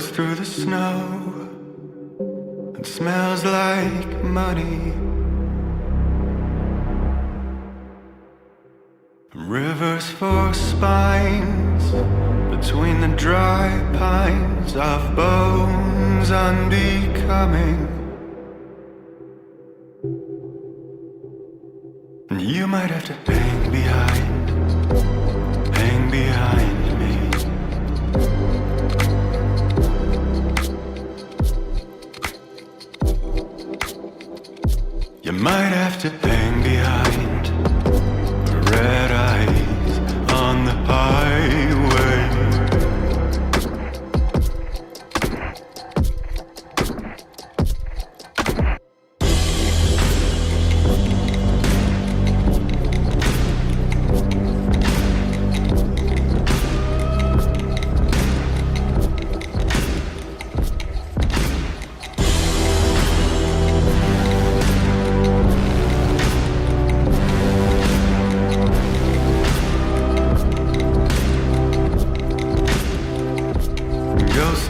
Shivers through the snow and smells like money. Rivers for spines between the dry pines of bones unbecoming. And you might have to hang behind me. You might have to hang behind red eyes on the highway.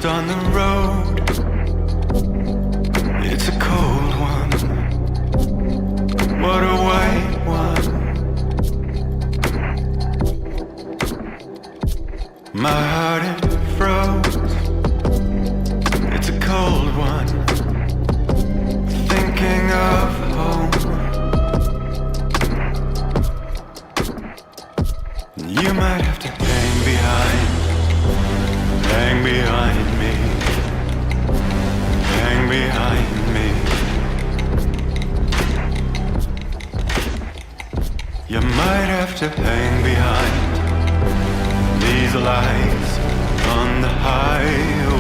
On the road, it's a cold one. What a white one. My heart it froze. It's a cold one. Thinking of home. You might have to hang behind me, hang behind me. You might have to hang behind these lights on the highway.